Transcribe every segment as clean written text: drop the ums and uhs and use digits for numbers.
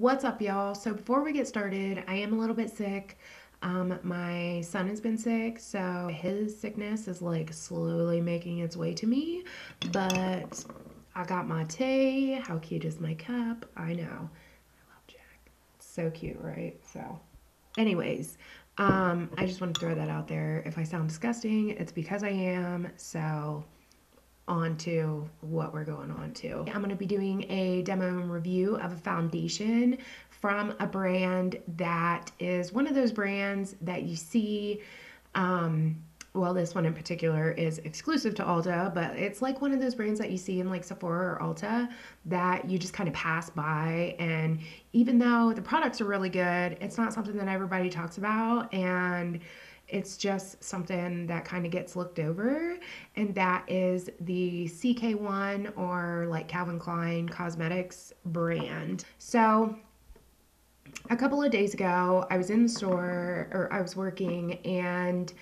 What's up, y'all? So before we get started, I am a little bit sick. My son has been sick, so his sickness is like slowly making its way to me. But I got my tea. How cute is my cup? I know. I love Jack. So cute, right? So, anyways, I just want to throw that out there. If I sound disgusting, it's because I am. So on to what we're going on to. I'm going to be doing a demo and review of a foundation from a brand that is one of those brands that you see. Well, this one in particular is exclusive to Ulta, but it's like one of those brands that you see in like Sephora or Ulta that you just kind of pass by. And even though the products are really good, it's not something that everybody talks about. And it's just something that kind of gets looked over, and that is the CK1 or like Calvin Klein Cosmetics brand. So a couple of days ago, I was in the store, or I was working, and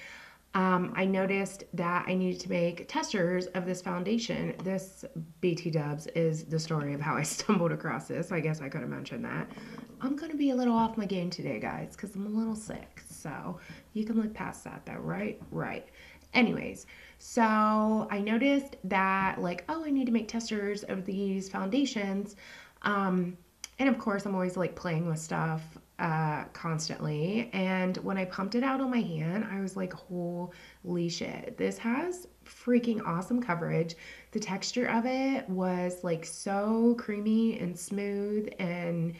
I noticed that I needed to make testers of this foundation. This BT Dubs is the story of how I stumbled across this. I guess I could have mentioned that. I'm going to be a little off my game today, guys, because I'm a little sick. So you can look past that, though, right? Right. Anyways, so I noticed that, like, oh, I need to make testers of these foundations. And of course, I'm always like playing with stuff constantly. And when I pumped it out on my hand, I was like, holy shit, this has freaking awesome coverage. The texture of it was like so creamy and smooth, and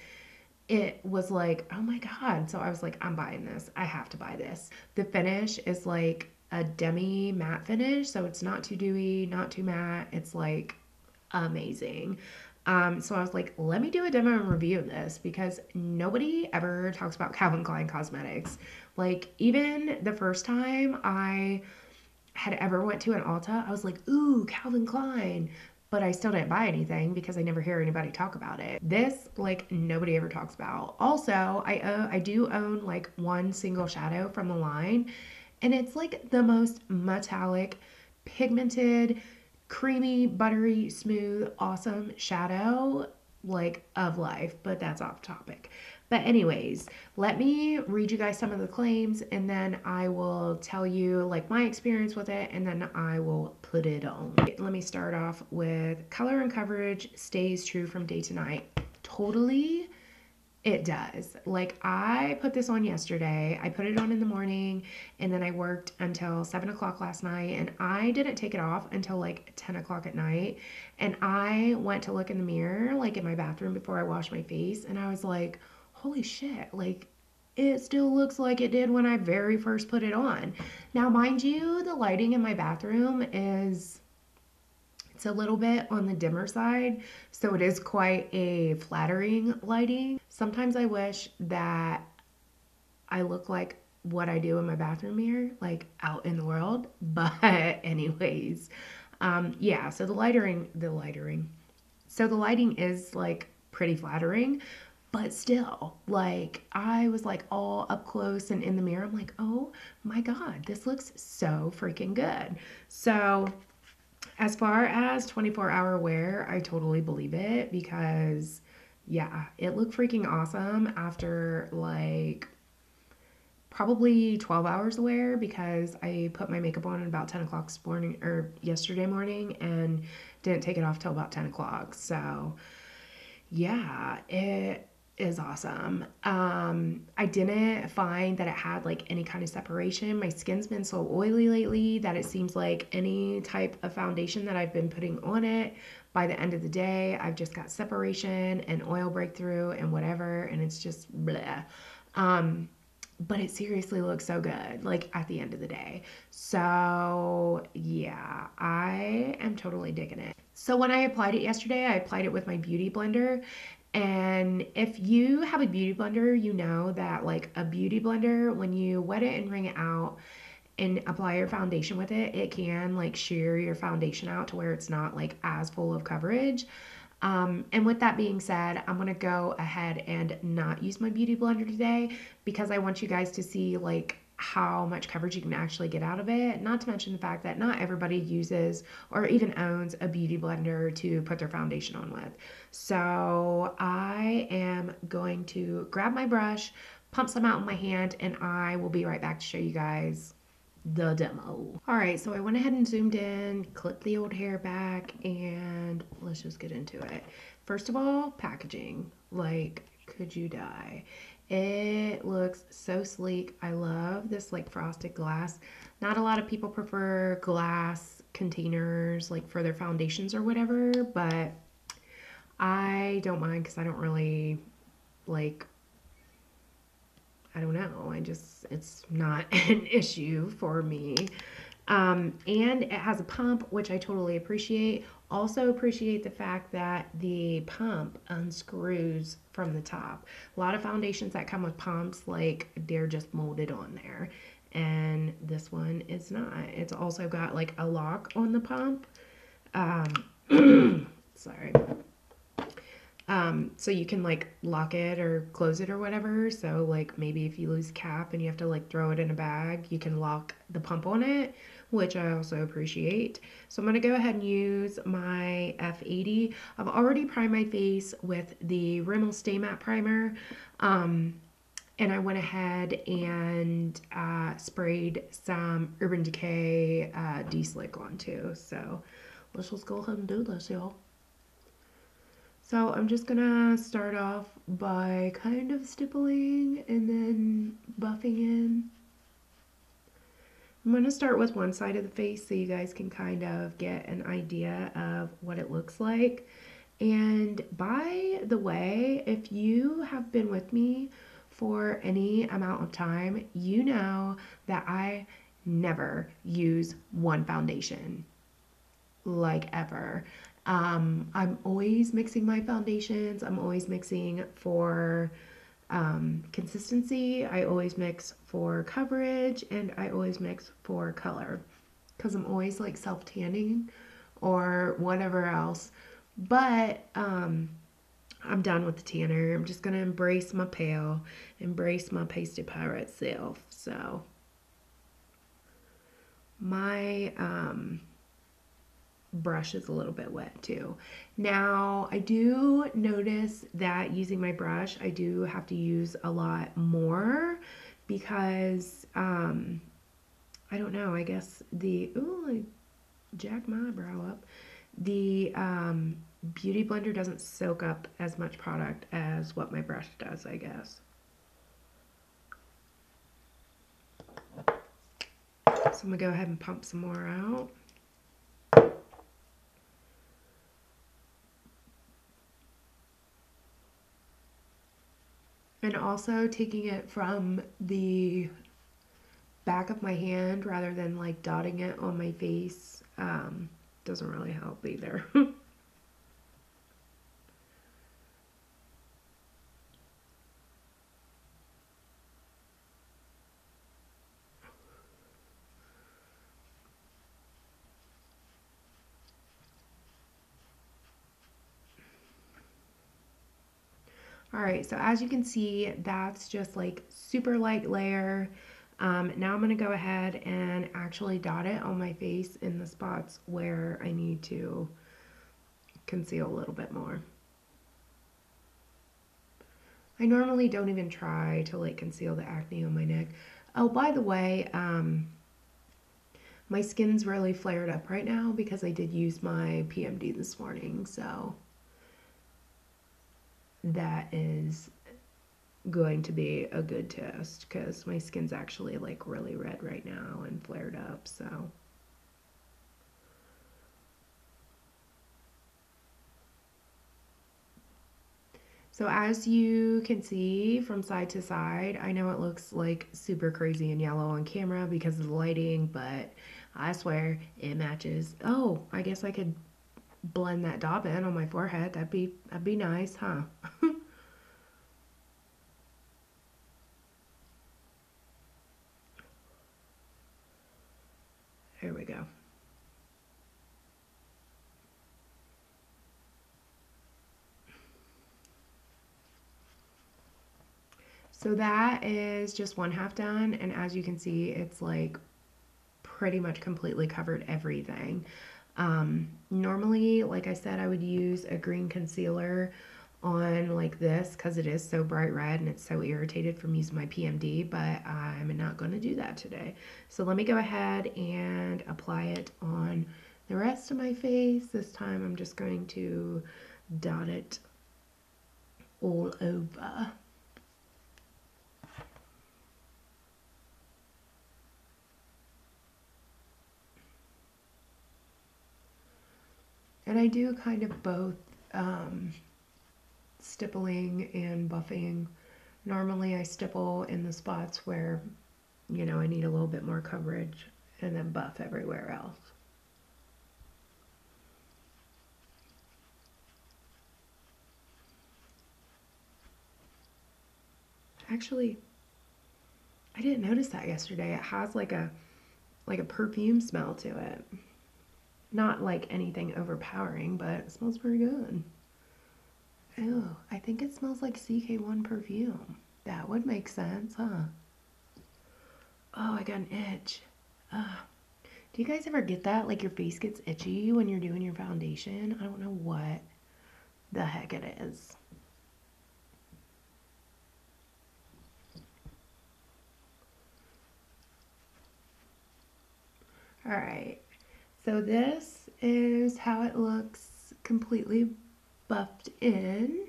it was like, oh my God. So I was like, I'm buying this. I have to buy this. The finish is like a demi matte finish. So it's not too dewy, not too matte. It's like amazing. So I was like, let me do a demo and review of this because nobody ever talks about Calvin Klein Cosmetics. Like, even the first time I had ever went to an Ulta, I was like, ooh, Calvin Klein. But I still didn't buy anything because I never hear anybody talk about it. This, like, nobody ever talks about. Also, I do own like one single shadow from the line, and it's like the most metallic, pigmented, creamy, buttery, smooth, awesome shadow like of life, but that's off topic. But anyways, let me read you guys some of the claims, and then I will tell you like my experience with it, and then I will put it on. Let me start off with color and coverage stays true from day to night. Totally, it does. Like, I put this on yesterday. I put it on in the morning, and then I worked until 7 o'clock last night, and I didn't take it off until like 10 o'clock at night. And I went to look in the mirror, like in my bathroom before I washed my face, and I was like, holy shit, like, it still looks like it did when I very first put it on. Now, mind you, the lighting in my bathroom is, it's a little bit on the dimmer side, so it is quite a flattering lighting. Sometimes I wish that I look like what I do in my bathroom mirror, like out in the world. But anyways, yeah, so so the lighting is like pretty flattering, but still, like, I was like all up close and in the mirror. I'm like, oh my God, this looks so freaking good. So as far as 24-hour wear, I totally believe it because, yeah, it looked freaking awesome after like probably 12 hours of wear because I put my makeup on at about 10 o'clock this morning or yesterday morning and didn't take it off till about 10 o'clock. So, yeah, it is awesome. I didn't find that it had like any kind of separation. My skin's been so oily lately that it seems like any type of foundation that I've been putting on it, by the end of the day, I've just got separation and oil breakthrough and whatever, and it's just bleh. But it seriously looks so good, like at the end of the day. So yeah, I am totally digging it. So when I applied it yesterday, I applied it with my beauty blender. And if you have a beauty blender, you know that like a beauty blender, when you wet it and wring it out and apply your foundation with it, it can like shear your foundation out to where it's not like as full of coverage. And with that being said, I'm gonna go ahead and not use my beauty blender today because I want you guys to see like how much coverage you can actually get out of it. Not to mention the fact that not everybody uses or even owns a beauty blender to put their foundation on with. So I am going to grab my brush, pump some out in my hand, and I will be right back to show you guys the demo. All right, so I went ahead and zoomed in, clipped the old hair back, and let's just get into it. First of all, packaging. Like, could you die? It looks so sleek. I love this like frosted glass. Not a lot of people prefer glass containers like for their foundations or whatever, but I don't mind because I don't really like, I don't know. It's not an issue for me. And it has a pump, which I totally appreciate. Also appreciate the fact that the pump unscrews from the top. A lot of foundations that come with pumps, like they're just molded on there. And this one is not. It's also got like a lock on the pump. Sorry. So you can like lock it or close it or whatever. So like maybe if you lose cap and you have to like throw it in a bag, you can lock the pump on it, which I also appreciate. So I'm going to go ahead and use my F80. I've already primed my face with the Rimmel Stay Matte Primer. And I went ahead and sprayed some Urban Decay de-slick on too. So let's just go ahead and do this, y'all. So I'm just gonna start off by kind of stippling and then buffing in. I'm gonna start with one side of the face so you guys can kind of get an idea of what it looks like. And by the way, if you have been with me for any amount of time, you know that I never use one foundation, like ever. I'm always mixing my foundations. I'm always mixing for consistency. I always mix for coverage, and I always mix for color because I'm always like self-tanning or whatever else. But I'm done with the tanner. I'm just gonna embrace my pale, embrace my pasty pirate self. So my brush is a little bit wet too. Now I do notice that using my brush I do have to use a lot more because I don't know, I guess the I jacked my eyebrow up. The beauty blender doesn't soak up as much product as what my brush does, I guess. So I'm gonna go ahead and pump some more out. And also taking it from the back of my hand rather than like dotting it on my face doesn't really help either. All right, so as you can see, that's just like super light layer. Now I'm gonna go ahead and actually dot it on my face in the spots where I need to conceal a little bit more. I normally don't even try to like conceal the acne on my neck. Oh, by the way, my skin's really flared up right now because I did use my PMD this morning, so that is going to be a good test because my skin's actually like really red right now and flared up. So as you can see from side to side, I know it looks like super crazy and yellow on camera because of the lighting, but I swear it matches. Oh, I guess I could blend that dot in on my forehead. That'd be nice, huh? There we go. So that is just 1/2 done, and as you can see, it's like pretty much completely covered everything. Normally, like I said, I would use a green concealer on like this because it is so bright red and it's so irritated from using my PMD, but I'm not going to do that today. So let me go ahead and apply it on the rest of my face. This time I'm just going to dot it all over. And I do kind of both stippling and buffing. Normally I stipple in the spots where, you know, I need a little bit more coverage and then buff everywhere else. Actually, I didn't notice that yesterday. It has like a perfume smell to it. Not like anything overpowering, but it smells pretty good. Oh, I think it smells like CK1 perfume. That would make sense, huh? Oh, I got an itch. Do you guys ever get that? Like your face gets itchy when you're doing your foundation? I don't know what the heck it is. All right, so this is how it looks completely buffed in.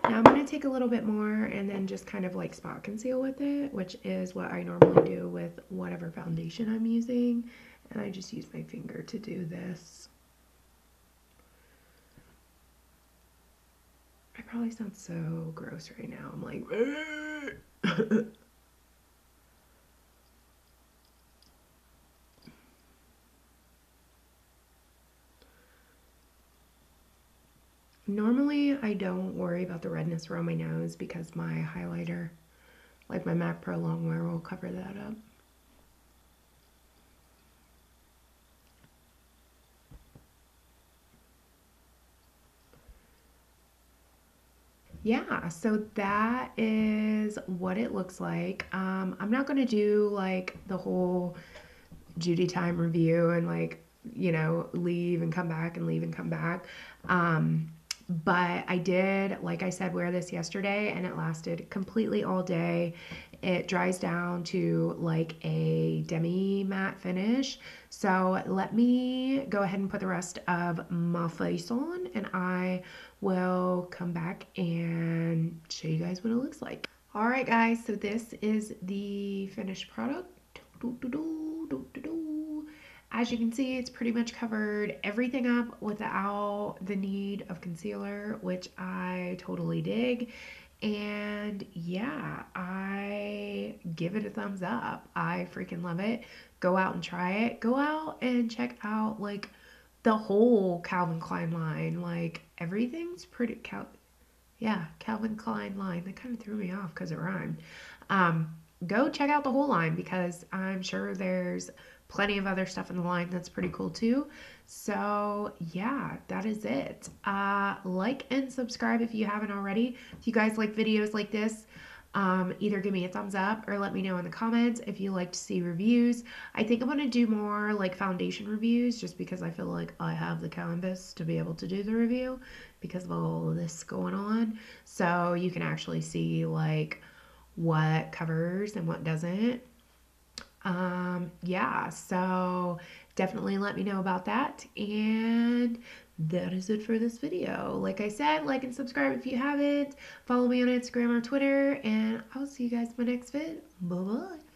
Now I'm going to take a little bit more and then just kind of like spot conceal with it, which is what I normally do with whatever foundation I'm using. And I just use my finger to do this. I probably sound so gross right now. I'm like, normally I don't worry about the redness around my nose because my highlighter, like my MAC Pro Longwear, will cover that up. Yeah, so that is what it looks like. I'm not gonna do like the whole Judy time review and like, you know, leave and come back and leave and come back. But I did, like I said, wear this yesterday and it lasted completely all day. It dries down to like a demi matte finish. So let me go ahead and put the rest of my face on and I will come back and show you guys what it looks like. All right, guys, so this is the finished product. As you can see, it's pretty much covered everything up without the need of concealer, which I totally dig. And yeah, I give it a thumbs up. I freaking love it. Go out and try it. Go out and check out like the whole Calvin Klein line. Like everything's pretty Calvin Klein line. That kind of threw me off because it rhymed. Go check out the whole line because I'm sure there's plenty of other stuff in the line that's pretty cool too. So yeah, that is it. Like and subscribe if you haven't already. If you guys like videos like this, either give me a thumbs up or let me know in the comments if you like to see reviews. I think I'm going to do more like foundation reviews just because I feel like I have the canvas to be able to do the review because of all of this going on. So you can actually see like what covers and what doesn't. Yeah, so definitely let me know about that. And that is it for this video. Like I said, like and subscribe if you haven't. Follow me on Instagram or Twitter, and I'll see you guys in my next vid. Bye bye.